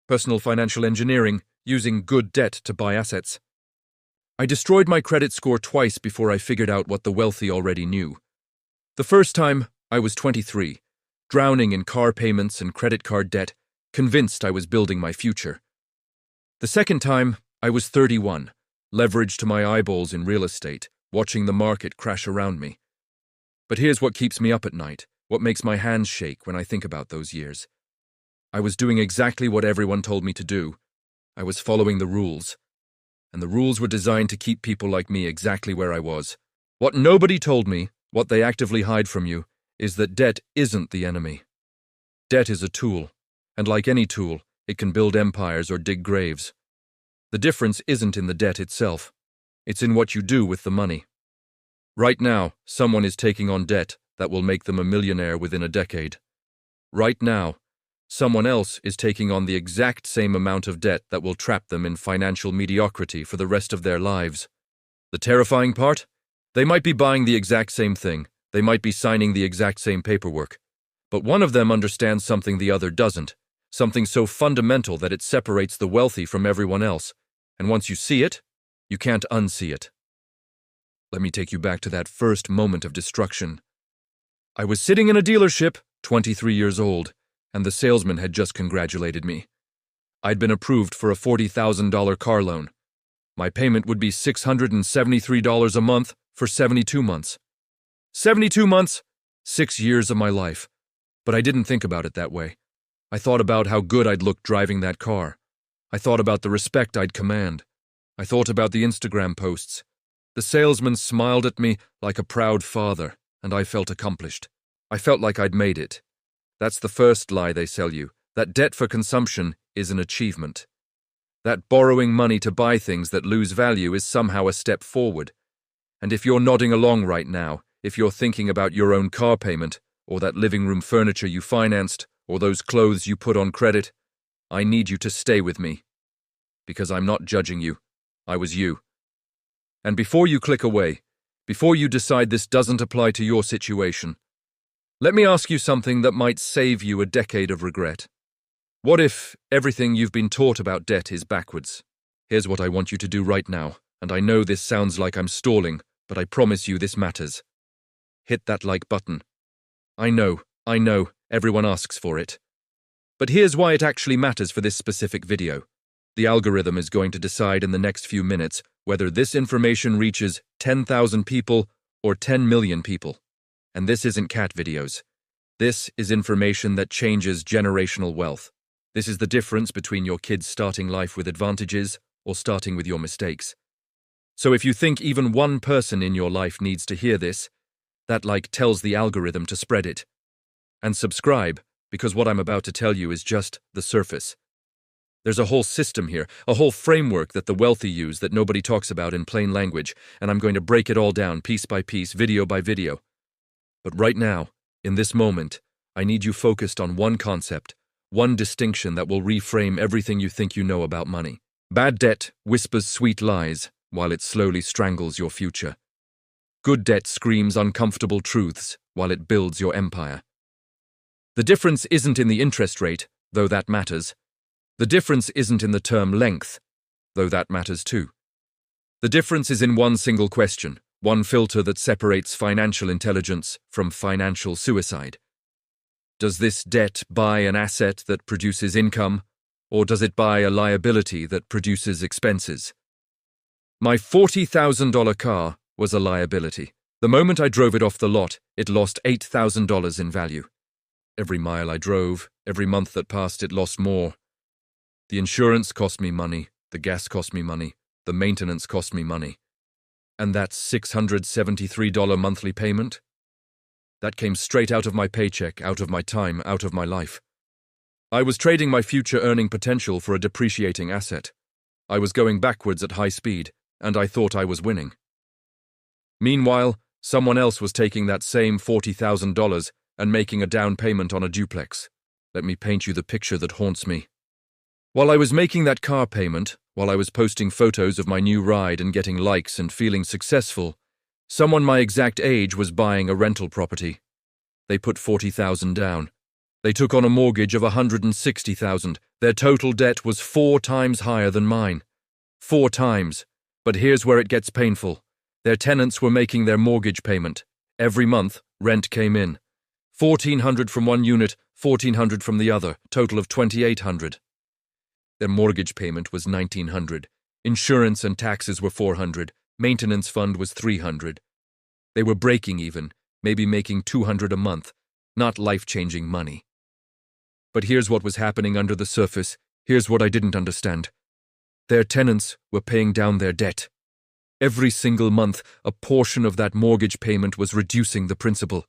personal financial engineering, using good debt to buy assets. I destroyed my credit score twice before I figured out what the wealthy already knew. The first time, I was 23, drowning in car payments and credit card debt, convinced I was building my future. The second time, I was 31, leveraged to my eyeballs in real estate, watching the market crash around me. But here's what keeps me up at night, what makes my hands shake when I think about those years. I was doing exactly what everyone told me to do. I was following the rules. And the rules were designed to keep people like me exactly where I was. What nobody told me, what they actively hide from you, is that debt isn't the enemy. Debt is a tool, and like any tool, it can build empires or dig graves. The difference isn't in the debt itself. It's in what you do with the money. Right now, someone is taking on debt that will make them a millionaire within a decade. Right now, someone else is taking on the exact same amount of debt that will trap them in financial mediocrity for the rest of their lives. The terrifying part? They might be buying the exact same thing. They might be signing the exact same paperwork. But one of them understands something the other doesn't, something so fundamental that it separates the wealthy from everyone else. And once you see it, you can't unsee it. Let me take you back to that first moment of destruction. I was sitting in a dealership, 23 years old, and the salesman had just congratulated me. I'd been approved for a $40,000 car loan. My payment would be $673 a month for 72 months. 72 months, 6 years of my life. But I didn't think about it that way. I thought about how good I'd look driving that car. I thought about the respect I'd command. I thought about the Instagram posts. The salesman smiled at me like a proud father, and I felt accomplished. I felt like I'd made it. That's the first lie they sell you, that debt for consumption is an achievement. That borrowing money to buy things that lose value is somehow a step forward. And if you're nodding along right now, if you're thinking about your own car payment, or that living room furniture you financed, or those clothes you put on credit, I need you to stay with me. Because I'm not judging you. I was you. And before you click away, before you decide this doesn't apply to your situation, let me ask you something that might save you a decade of regret. What if everything you've been taught about debt is backwards? Here's what I want you to do right now, and I know this sounds like I'm stalling, but I promise you this matters. Hit that like button. I know, everyone asks for it. But here's why it actually matters for this specific video. The algorithm is going to decide in the next few minutes whether this information reaches 10,000 people or 10 million people. And this isn't cat videos. This is information that changes generational wealth. This is the difference between your kids starting life with advantages or starting with your mistakes. So if you think even one person in your life needs to hear this, that like tells the algorithm to spread it. And subscribe, because what I'm about to tell you is just the surface. There's a whole system here, a whole framework that the wealthy use that nobody talks about in plain language, and I'm going to break it all down piece by piece, video by video. But right now, in this moment, I need you focused on one concept, one distinction that will reframe everything you think you know about money. Bad debt whispers sweet lies while it slowly strangles your future. Good debt screams uncomfortable truths while it builds your empire. The difference isn't in the interest rate, though that matters. The difference isn't in the term length, though that matters too. The difference is in one single question, one filter that separates financial intelligence from financial suicide. Does this debt buy an asset that produces income, or does it buy a liability that produces expenses? My $40,000 car was a liability. The moment I drove it off the lot, it lost $8,000 in value. Every mile I drove, every month that passed, it lost more. The insurance cost me money, the gas cost me money, the maintenance cost me money. And that $673 monthly payment? That came straight out of my paycheck, out of my time, out of my life. I was trading my future earning potential for a depreciating asset. I was going backwards at high speed, and I thought I was winning. Meanwhile, someone else was taking that same $40,000 and making a down payment on a duplex. Let me paint you the picture that haunts me. While I was making that car payment, while I was posting photos of my new ride and getting likes and feeling successful, someone my exact age was buying a rental property. They put $40,000 down. They took on a mortgage of $160,000. Their total debt was 4 times higher than mine. 4 times. But here's where it gets painful. Their tenants were making their mortgage payment. Every month, rent came in. $1,400 from one unit, $1,400 from the other, total of $2,800. Their mortgage payment was $1,900. Insurance and taxes were $400. Maintenance fund was $300. They were breaking even, maybe making $200 a month. Not life-changing money. But here's what was happening under the surface. Here's what I didn't understand. Their tenants were paying down their debt. Every single month, a portion of that mortgage payment was reducing the principal.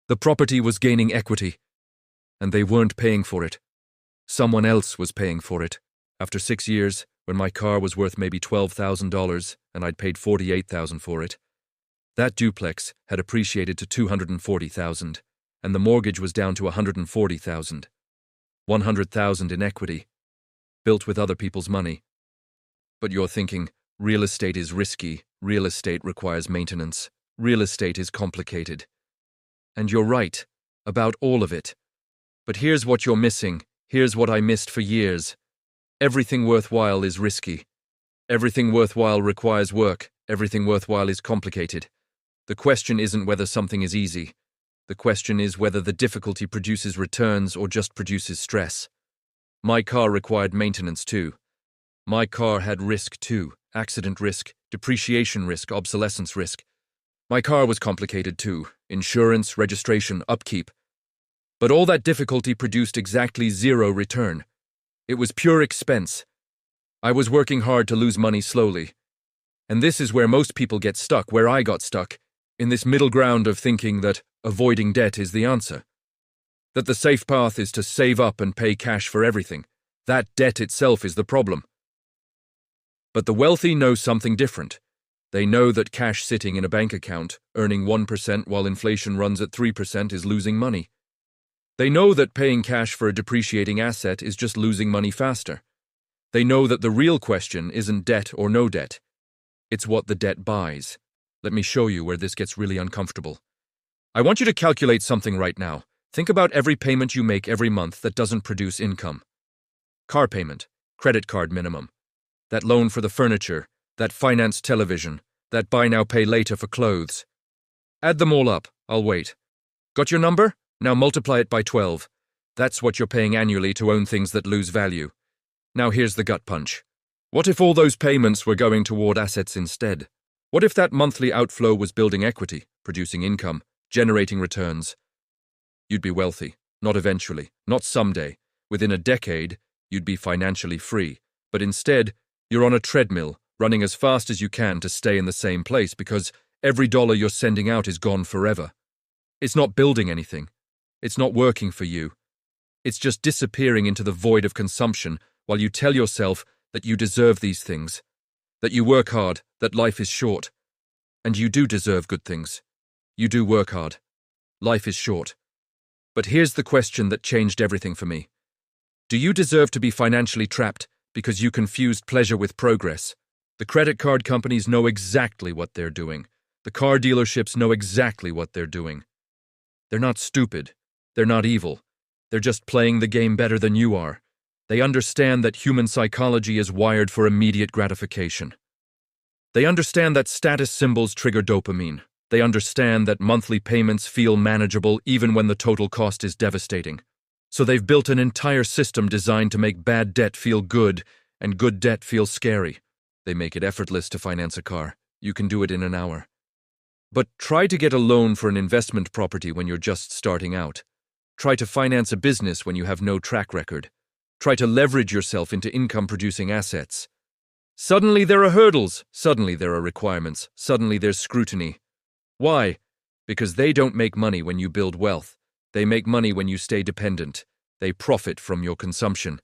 The property was gaining equity, and they weren't paying for it. Someone else was paying for it. After 6 years, when my car was worth maybe $12,000 and I'd paid $48,000 for it, that duplex had appreciated to $240,000, and the mortgage was down to $140,000. $100,000 in equity, built with other people's money. But you're thinking, real estate is risky, real estate requires maintenance, real estate is complicated. And you're right, about all of it. But here's what you're missing, here's what I missed for years. Everything worthwhile is risky. Everything worthwhile requires work, everything worthwhile is complicated. The question isn't whether something is easy. The question is whether the difficulty produces returns or just produces stress. My car required maintenance too. My car had risk too, accident risk, depreciation risk, obsolescence risk. My car was complicated too, insurance, registration, upkeep. But all that difficulty produced exactly zero return. It was pure expense. I was working hard to lose money slowly. And this is where most people get stuck, where I got stuck, in this middle ground of thinking that avoiding debt is the answer. That the safe path is to save up and pay cash for everything. That debt itself is the problem. But the wealthy know something different. They know that cash sitting in a bank account, earning 1% while inflation runs at 3% is losing money. They know that paying cash for a depreciating asset is just losing money faster. They know that the real question isn't debt or no debt. It's what the debt buys. Let me show you where this gets really uncomfortable. I want you to calculate something right now. Think about every payment you make every month that doesn't produce income. Car payment, credit card minimum, that loan for the furniture, that financed television, that buy now pay later for clothes. Add them all up, I'll wait. Got your number? Now multiply it by 12. That's what you're paying annually to own things that lose value. Now here's the gut punch. What if all those payments were going toward assets instead? What if that monthly outflow was building equity, producing income, generating returns? You'd be wealthy, not eventually, not someday. Within a decade, you'd be financially free. But instead, you're on a treadmill, running as fast as you can to stay in the same place because every dollar you're sending out is gone forever. It's not building anything. It's not working for you. It's just disappearing into the void of consumption while you tell yourself that you deserve these things, that you work hard, that life is short. And you do deserve good things. You do work hard. Life is short. But here's the question that changed everything for me. Do you deserve to be financially trapped because you confused pleasure with progress? The credit card companies know exactly what they're doing. The car dealerships know exactly what they're doing. They're not stupid. They're not evil. They're just playing the game better than you are. They understand that human psychology is wired for immediate gratification. They understand that status symbols trigger dopamine. They understand that monthly payments feel manageable even when the total cost is devastating. So they've built an entire system designed to make bad debt feel good and good debt feel scary. They make it effortless to finance a car. You can do it in an hour. But try to get a loan for an investment property when you're just starting out. Try to finance a business when you have no track record. Try to leverage yourself into income-producing assets. Suddenly there are hurdles. Suddenly there are requirements. Suddenly there's scrutiny. Why? Because they don't make money when you build wealth. They make money when you stay dependent. They profit from your consumption.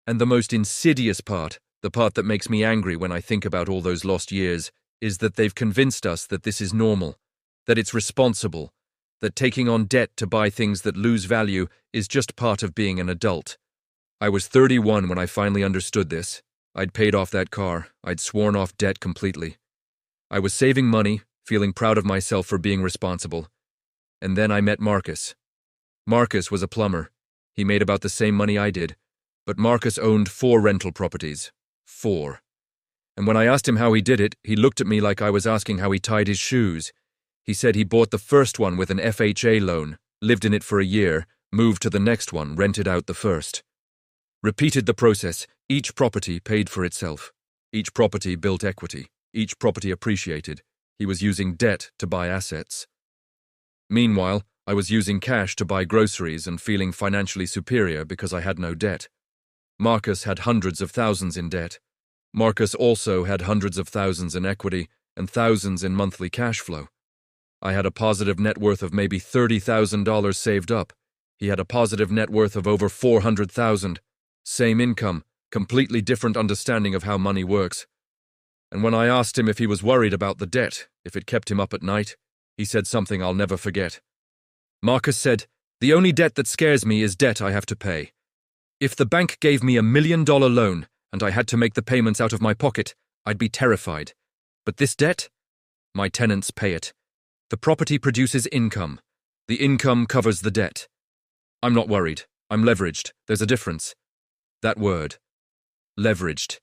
And the most insidious part, the part that makes me angry when I think about all those lost years, is that they've convinced us that this is normal, that it's responsible, that taking on debt to buy things that lose value is just part of being an adult. I was 31 when I finally understood this. I'd paid off that car. I'd sworn off debt completely. I was saving money, feeling proud of myself for being responsible. And then I met Marcus. Marcus was a plumber. He made about the same money I did. But Marcus owned 4 rental properties. 4. And when I asked him how he did it, he looked at me like I was asking how he tied his shoes. He said he bought the first one with an FHA loan, lived in it for a year, moved to the next one, rented out the first. Repeated the process. Each property paid for itself. Each property built equity. Each property appreciated. He was using debt to buy assets. Meanwhile, I was using cash to buy groceries and feeling financially superior because I had no debt. Marcus had hundreds of thousands in debt. Marcus also had hundreds of thousands in equity and thousands in monthly cash flow. I had a positive net worth of maybe $30,000 saved up. He had a positive net worth of over $400,000. Same income, completely different understanding of how money works. And when I asked him if he was worried about the debt, if it kept him up at night, he said something I'll never forget. Marcus said, "The only debt that scares me is debt I have to pay. If the bank gave me $1 million loan and I had to make the payments out of my pocket, I'd be terrified. But this debt? My tenants pay it. The property produces income. The income covers the debt. I'm not worried. I'm leveraged. There's a difference. That word. Leveraged.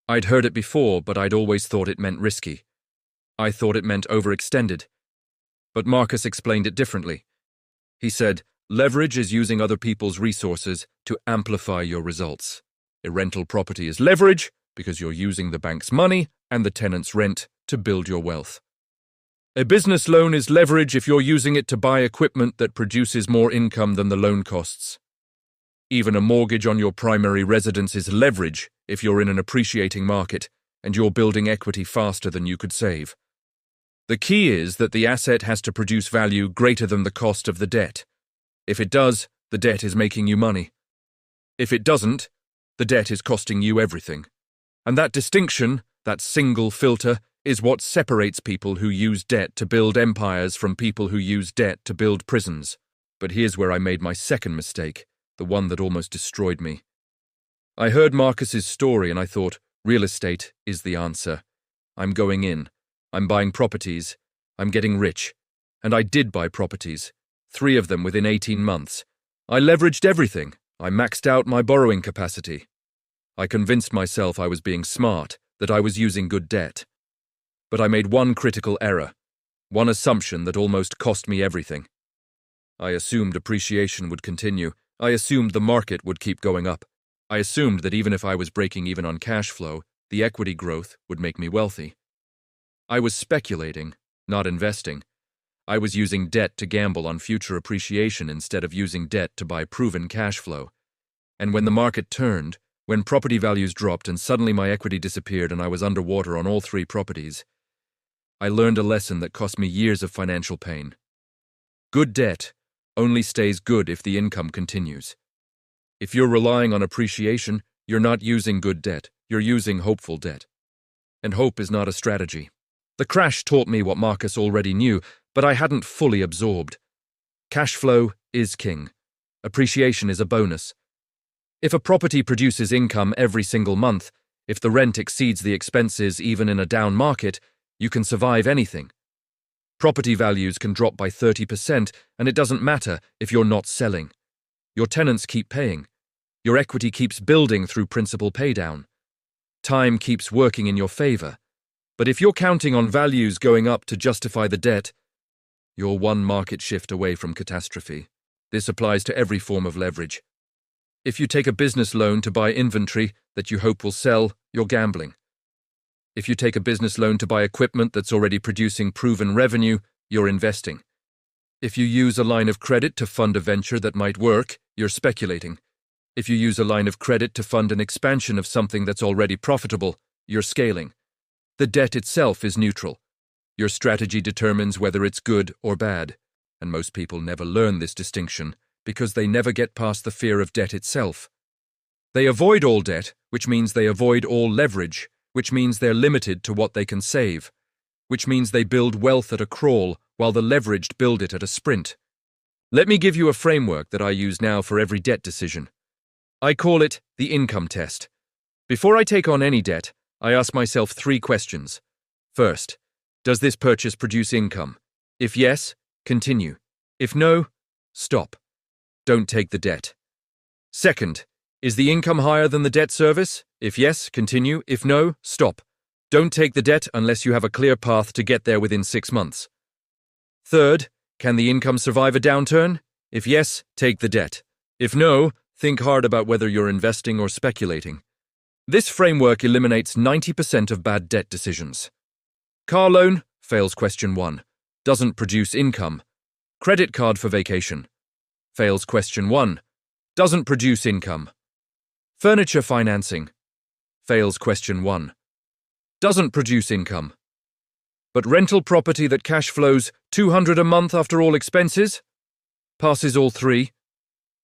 I'd heard it before, but I'd always thought it meant risky. I thought it meant overextended. But Marcus explained it differently. He said, leverage is using other people's resources to amplify your results. A rental property is leverage because you're using the bank's money and the tenant's rent to build your wealth. A business loan is leverage if you're using it to buy equipment that produces more income than the loan costs. Even a mortgage on your primary residence is leverage if you're in an appreciating market and you're building equity faster than you could save. The key is that the asset has to produce value greater than the cost of the debt. If it does, the debt is making you money. If it doesn't, the debt is costing you everything. And that distinction, that single filter, is what separates people who use debt to build empires from people who use debt to build prisons. But here's where I made my second mistake, the one that almost destroyed me. I heard Marcus's story and I thought, real estate is the answer. I'm going in. I'm buying properties. I'm getting rich. And I did buy properties. 3 of them within 18 months. I leveraged everything. I maxed out my borrowing capacity. I convinced myself I was being smart, that I was using good debt. But I made one critical error, one assumption that almost cost me everything. I assumed appreciation would continue. I assumed the market would keep going up. I assumed that even if I was breaking even on cash flow, the equity growth would make me wealthy. I was speculating, not investing. I was using debt to gamble on future appreciation instead of using debt to buy proven cash flow. And when the market turned, when property values dropped and suddenly my equity disappeared and I was underwater on all 3 properties, I learned a lesson that cost me years of financial pain. Good debt only stays good if the income continues. If you're relying on appreciation, you're not using good debt, you're using hopeful debt. And hope is not a strategy. The crash taught me what Marcus already knew, but I hadn't fully absorbed. Cash flow is king. Appreciation is a bonus. If a property produces income every single month, if the rent exceeds the expenses even in a down market, you can survive anything. Property values can drop by 30%, and it doesn't matter if you're not selling. Your tenants keep paying. Your equity keeps building through principal paydown. Time keeps working in your favor. But if you're counting on values going up to justify the debt, you're one market shift away from catastrophe. This applies to every form of leverage. If you take a business loan to buy inventory that you hope will sell, you're gambling. If you take a business loan to buy equipment that's already producing proven revenue, you're investing. If you use a line of credit to fund a venture that might work, you're speculating. If you use a line of credit to fund an expansion of something that's already profitable, you're scaling. The debt itself is neutral. Your strategy determines whether it's good or bad, and most people never learn this distinction because they never get past the fear of debt itself. They avoid all debt, which means they avoid all leverage, which means they're limited to what they can save, which means they build wealth at a crawl while the leveraged build it at a sprint. Let me give you a framework that I use now for every debt decision. I call it the income test. Before I take on any debt, I ask myself 3 questions. First, does this purchase produce income? If yes, continue. If no, stop. Don't take the debt. Second, Is the income higher than the debt service? If yes, continue. If no, stop. Don't take the debt unless you have a clear path to get there within 6 months. Third, can the income survive a downturn? If yes, take the debt. If no, think hard about whether you're investing or speculating. This framework eliminates 90% of bad debt decisions. Car loan fails question 1. Doesn't produce income. Credit card for vacation fails question 1. Doesn't produce income. Furniture financing fails question 1. Doesn't produce income. But rental property that cash flows $200 a month after all expenses passes all 3.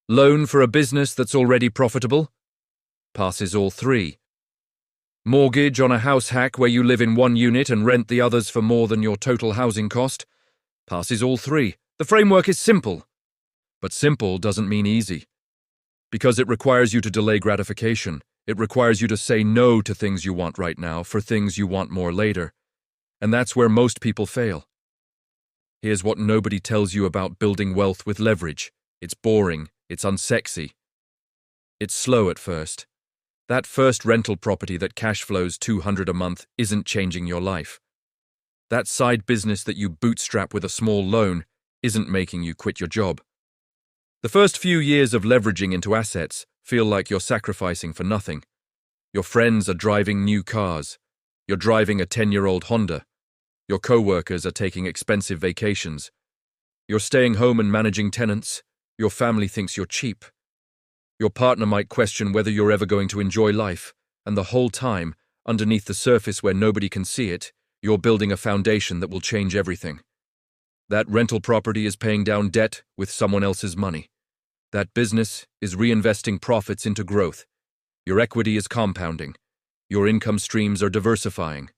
Loan for a business that's already profitable passes all 3. Mortgage on a house hack where you live in one unit and rent the others for more than your total housing cost passes all 3. The framework is simple. But simple doesn't mean easy. Because it requires you to delay gratification. It requires you to say no to things you want right now for things you want more later. And that's where most people fail. Here's what nobody tells you about building wealth with leverage. It's boring. It's unsexy. It's slow at first. That first rental property that cash flows $200 a month isn't changing your life. That side business that you bootstrap with a small loan isn't making you quit your job. The first few years of leveraging into assets feel like you're sacrificing for nothing. Your friends are driving new cars. You're driving a 10-year-old Honda. Your co-workers are taking expensive vacations. You're staying home and managing tenants. Your family thinks you're cheap. Your partner might question whether you're ever going to enjoy life, and the whole time, underneath the surface where nobody can see it, you're building a foundation that will change everything. That rental property is paying down debt with someone else's money. That business is reinvesting profits into growth. Your equity is compounding. Your income streams are diversifying.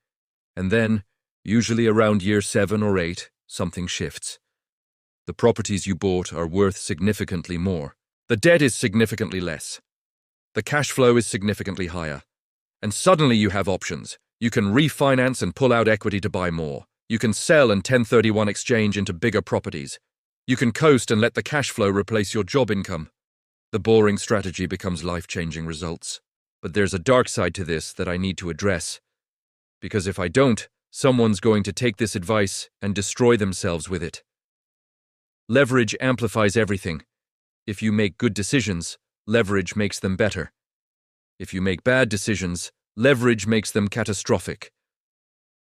And then, usually around year 7 or 8, something shifts. The properties you bought are worth significantly more. The debt is significantly less. The cash flow is significantly higher. And suddenly you have options. You can refinance and pull out equity to buy more. You can sell and 1031 exchange into bigger properties. You can coast and let the cash flow replace your job income. The boring strategy becomes life-changing results. But there's a dark side to this that I need to address. Because if I don't, someone's going to take this advice and destroy themselves with it. Leverage amplifies everything. If you make good decisions, leverage makes them better. If you make bad decisions, leverage makes them catastrophic.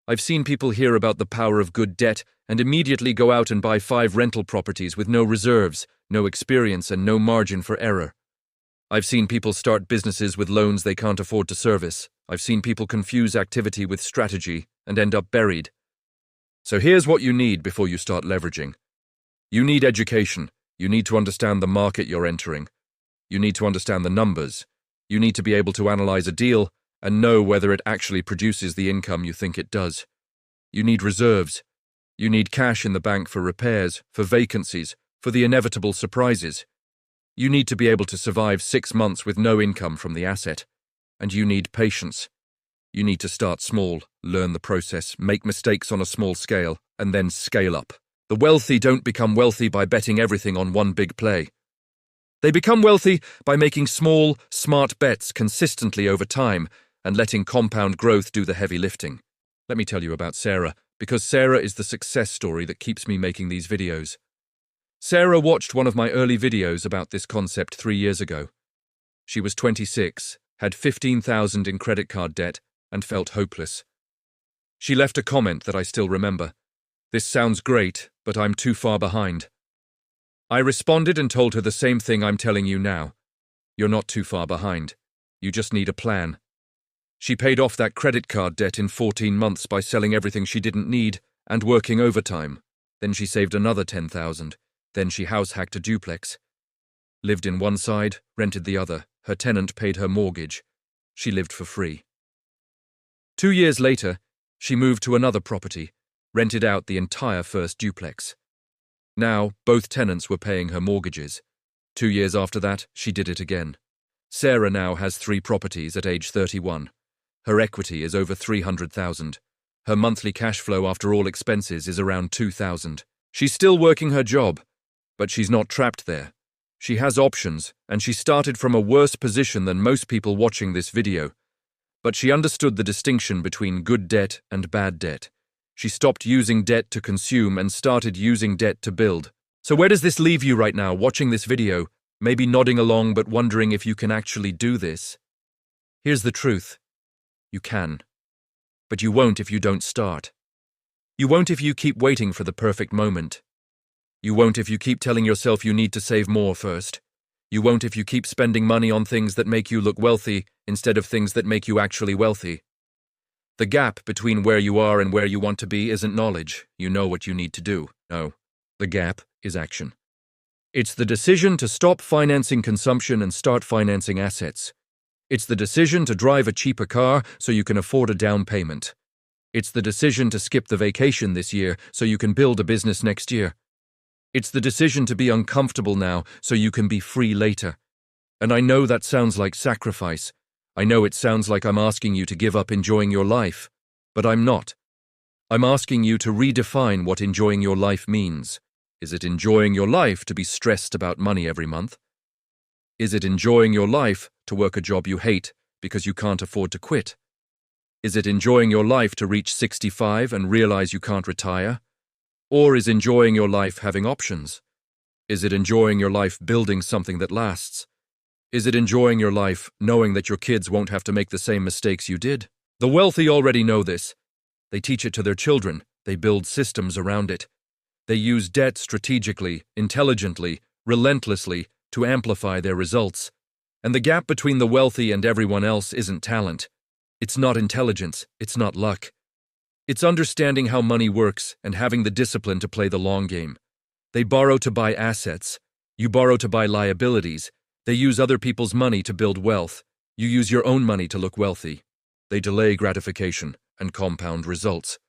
I've seen people hear about the power of good debt and immediately go out and buy 5 rental properties with no reserves, no experience, and no margin for error. I've seen people start businesses with loans they can't afford to service. I've seen people confuse activity with strategy and end up buried. So here's what you need before you start leveraging. You need education. You need to understand the market you're entering. You need to understand the numbers. You need to be able to analyze a deal and know whether it actually produces the income you think it does. You need reserves. You need cash in the bank for repairs, for vacancies, for the inevitable surprises. You need to be able to survive 6 months with no income from the asset. And you need patience. You need to start small, learn the process, make mistakes on a small scale, and then scale up. The wealthy don't become wealthy by betting everything on one big play. They become wealthy by making small, smart bets consistently over time and letting compound growth do the heavy lifting. Let me tell you about Sarah, because Sarah is the success story that keeps me making these videos. Sarah watched one of my early videos about this concept 3 years ago. She was 26, had $15,000 in credit card debt, and felt hopeless. She left a comment that I still remember. "This sounds great, but I'm too far behind." I responded and told her the same thing I'm telling you now. You're not too far behind. You just need a plan. She paid off that credit card debt in 14 months by selling everything she didn't need and working overtime. Then she saved another $10,000. Then she house-hacked a duplex. Lived in one side, rented the other. Her tenant paid her mortgage. She lived for free. 2 years later, she moved to another property, rented out the entire first duplex. Now, both tenants were paying her mortgages. 2 years after that, she did it again. Sarah now has 3 properties at age 31. Her equity is over $300,000. Her monthly cash flow after all expenses is around $2,000. She's still working her job, but she's not trapped there. She has options, and she started from a worse position than most people watching this video. But she understood the distinction between good debt and bad debt. She stopped using debt to consume and started using debt to build. So where does this leave you right now, watching this video, maybe nodding along but wondering if you can actually do this? Here's the truth. You can. But you won't if you don't start. You won't if you keep waiting for the perfect moment. You won't if you keep telling yourself you need to save more first. You won't if you keep spending money on things that make you look wealthy instead of things that make you actually wealthy. The gap between where you are and where you want to be isn't knowledge. You know what you need to do. No, the gap is action. It's the decision to stop financing consumption and start financing assets. It's the decision to drive a cheaper car so you can afford a down payment. It's the decision to skip the vacation this year so you can build a business next year. It's the decision to be uncomfortable now so you can be free later. And I know that sounds like sacrifice. I know it sounds like I'm asking you to give up enjoying your life, but I'm not. I'm asking you to redefine what enjoying your life means. Is it enjoying your life to be stressed about money every month? Is it enjoying your life to work a job you hate because you can't afford to quit? Is it enjoying your life to reach 65 and realize you can't retire? Or is enjoying your life having options? Is it enjoying your life building something that lasts? Is it enjoying your life knowing that your kids won't have to make the same mistakes you did? The wealthy already know this. They teach it to their children. They build systems around it. They use debt strategically, intelligently, relentlessly to amplify their results. And the gap between the wealthy and everyone else isn't talent. It's not intelligence. It's not luck. It's understanding how money works and having the discipline to play the long game. They borrow to buy assets. You borrow to buy liabilities. They use other people's money to build wealth. You use your own money to look wealthy. They delay gratification and compound results.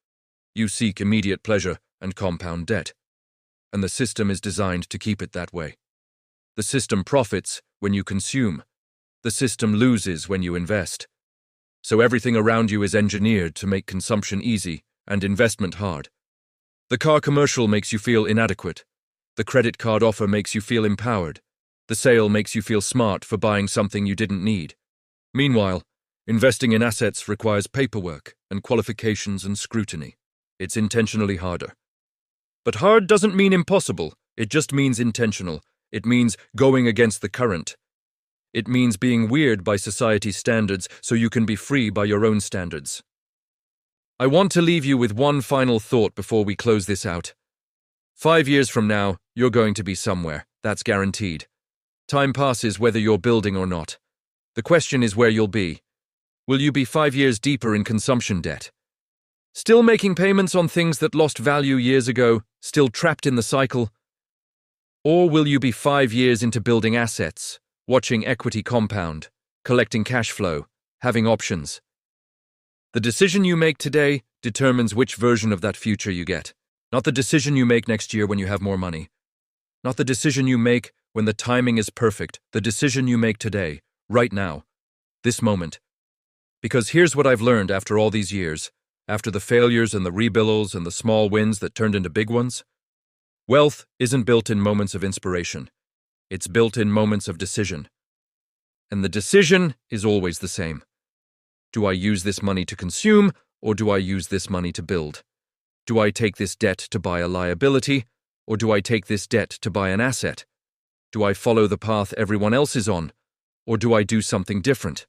You seek immediate pleasure and compound debt. And the system is designed to keep it that way. The system profits when you consume. The system loses when you invest. So everything around you is engineered to make consumption easy and investment hard. The car commercial makes you feel inadequate. The credit card offer makes you feel empowered. The sale makes you feel smart for buying something you didn't need. Meanwhile, investing in assets requires paperwork and qualifications and scrutiny. It's intentionally harder. But hard doesn't mean impossible. It just means intentional. It means going against the current. It means being weird by society's standards so you can be free by your own standards. I want to leave you with one final thought before we close this out. 5 years from now, you're going to be somewhere. That's guaranteed. Time passes whether you're building or not. The question is where you'll be. Will you be 5 years deeper in consumption debt? Still making payments on things that lost value years ago, still trapped in the cycle? Or will you be 5 years into building assets, watching equity compound, collecting cash flow, having options? The decision you make today determines which version of that future you get. Not the decision you make next year when you have more money. Not the decision you make when the timing is perfect. The decision you make today, right now, this moment. Because here's what I've learned after all these years, after the failures and the rebuilds and the small wins that turned into big ones. Wealth isn't built in moments of inspiration. It's built in moments of decision. And the decision is always the same. Do I use this money to consume, or do I use this money to build? Do I take this debt to buy a liability, or do I take this debt to buy an asset? Do I follow the path everyone else is on, or do I do something different?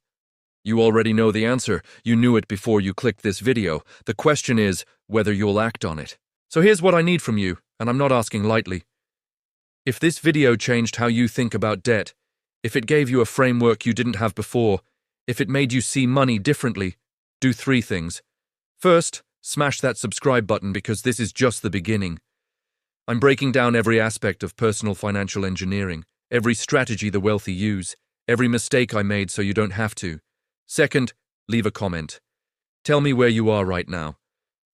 You already know the answer. You knew it before you clicked this video. The question is whether you'll act on it. So here's what I need from you, and I'm not asking lightly. If this video changed how you think about debt, if it gave you a framework you didn't have before, if it made you see money differently, do 3 things. First, smash that subscribe button because this is just the beginning. I'm breaking down every aspect of personal financial engineering, every strategy the wealthy use, every mistake I made so you don't have to. Second, leave a comment. Tell me where you are right now.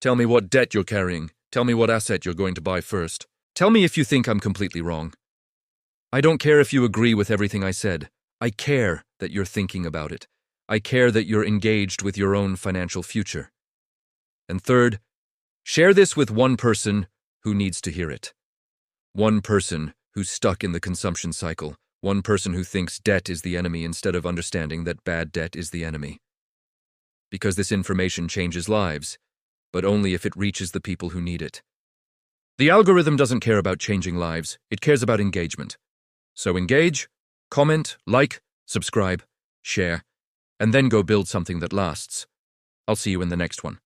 Tell me what debt you're carrying. Tell me what asset you're going to buy first. Tell me if you think I'm completely wrong. I don't care if you agree with everything I said. I care that you're thinking about it. I care that you're engaged with your own financial future. And third, share this with one person who needs to hear it. One person who's stuck in the consumption cycle, one person who thinks debt is the enemy instead of understanding that bad debt is the enemy. Because this information changes lives, but only if it reaches the people who need it. The algorithm doesn't care about changing lives, it cares about engagement. So engage, comment, like, subscribe, share, and then go build something that lasts. I'll see you in the next one.